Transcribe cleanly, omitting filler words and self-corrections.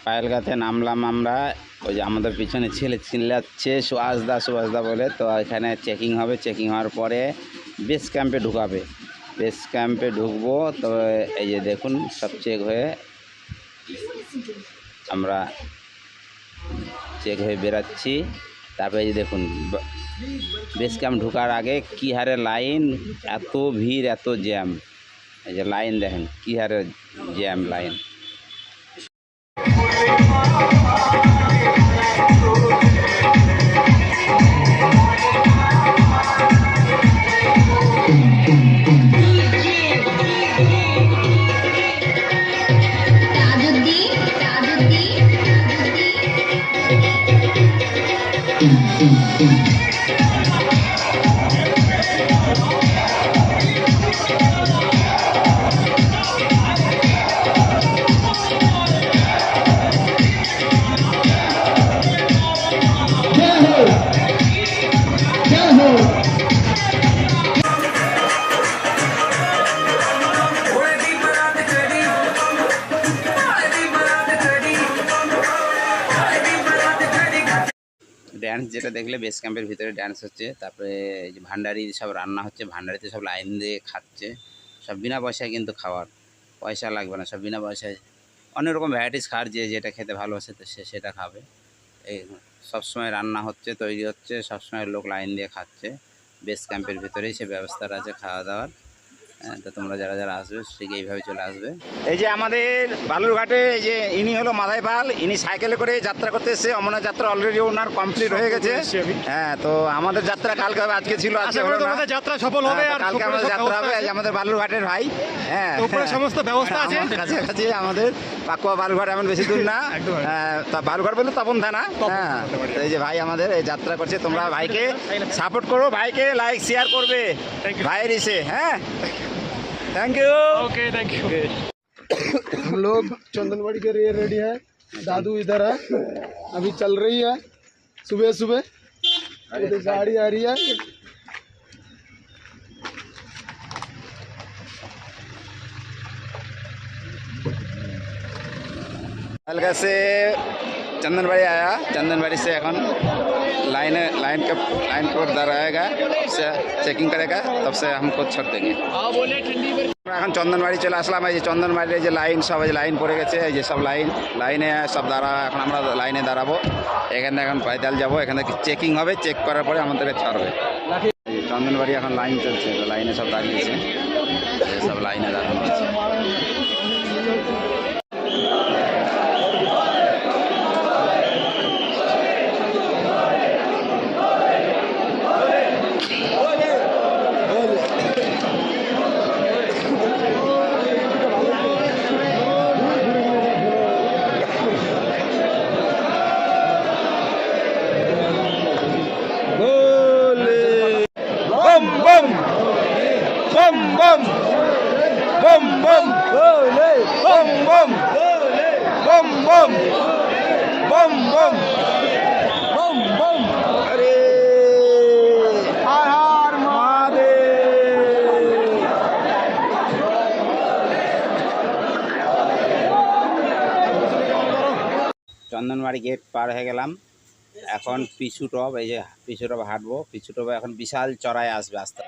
পায়েলগাতে নামলাম আমরা। ওই যে আমাদের পিছনে ছেলে চিল্লাচ্ছে সুভাষদা বলে। তো এখানে চেকিং হবে, চেকিং হওয়ার পরে বেস ক্যাম্পে ঢুকাবে। বেস ক্যাম্পে ঢুকবো। তো এই যে দেখুন সব চেক হয়ে আমরা চেক হয়ে বেরাচ্ছি। তারপরে এই যে দেখুন বেস ক্যাম্প ঢোকার আগে কী হারে লাইন, এত ভিড়, এত জ্যাম। এই যে লাইন দেখেন কী হারে জ্যাম লাইন। ড্যান্স যেটা দেখলে বেস ক্যাম্পের ভিতরে ড্যান্স হচ্ছে। তারপরে এই যে ভান্ডারি সব রান্না হচ্ছে, ভান্ডারিতে সব লাইন দিয়ে খাচ্ছে। সব বিনা পয়সায় কিন্তু খাওয়ার, পয়সা লাগবে না, সব বিনা পয়সায়। অনেক রকম ভ্যারাইটিস খাওয়ার, যে যেটা খেতে ভালোবাসে তো সে সেটা খাবে। এই সবসময় রান্না হচ্ছে, তৈরি হচ্ছে, সবসময় লোক লাইন দিয়ে খাচ্ছে। বেস ক্যাম্পের ভিতরেই সে ব্যবস্থাটা আছে খাওয়া দাওয়ার। তো তোমরা যারা যারা আসবে ঠিক এইভাবে চলে আসবে। এই যে আমাদের বালুরঘাটে এই যে ইনি হলো মাধাই পাল, ইনি সাইকেলে করে যাত্রা করতে এসেছে। অমরনাথ যাত্রা অলরেডি ওনার কমপ্লিট হয়ে গেছে। হ্যাঁ, তো আমাদের যাত্রা কালকে হবে, আজকে ছিল, আজকে যাত্রা সফল হবে। আর কালকে আমাদের যাত্রা হবে। আমাদের বালুরঘাটের ভাই, হ্যাঁ, উপরে সমস্ত ব্যবস্থা আছে কাছাকাছি আমাদের পাকুয়া বালুরঘাট, এমন বেশি দূর না। বালুরঘাট বলতে তপন থানা। হ্যাঁ, এই যে ভাই আমাদের এই যাত্রা করছে। তোমরা ভাইকে সাপোর্ট করো, ভাইকে লাইক শেয়ার করবে ভাইয়ের এসে। হ্যাঁ, thank you. Okay, thank you. हम लोग चंदनवाड़ी के लिए रेडी है। दादू इधर है, अभी चल रही है। सुबह सुबह गाड़ी आ रही है। हल्का से चंदनबाड़ी आया, चंदनबाड़ी से এখন लाइन के ऊपर रहेगा, से चेकिंग करेगा, तब से हमको छोड़ देंगे। এখন চন্দনবাড়ি চলে আসলাম। এই যে চন্দনবাড়ির যে লাইন, সব এই লাইন পড়ে গেছে। এই যে সব লাইনে সব দাঁড়া, এখন আমরা লাইনে দাঁড়াবো। এখানে এখন পায়দাল যাবো, এখানে চেকিং হবে, চেক করার পরে আমাদেরকে ছাড়বে। চন্দনবাড়ি এখন লাইন চলছে, লাইনে সব দাঁড়িয়েছে, সব লাইনে দাঁড়ানো হয়েছে। बम बम बम बम बम बम बम बम बम बम बम बम। अरे हर हर महादेव। চন্দনবাড়ি গেট পার হয়ে গেলাম। এখন পিছু টপ, এই যে পিছু টপ হাঁটবো। পিছু টপে এখন বিশাল চড়াই আসবে আস্তে।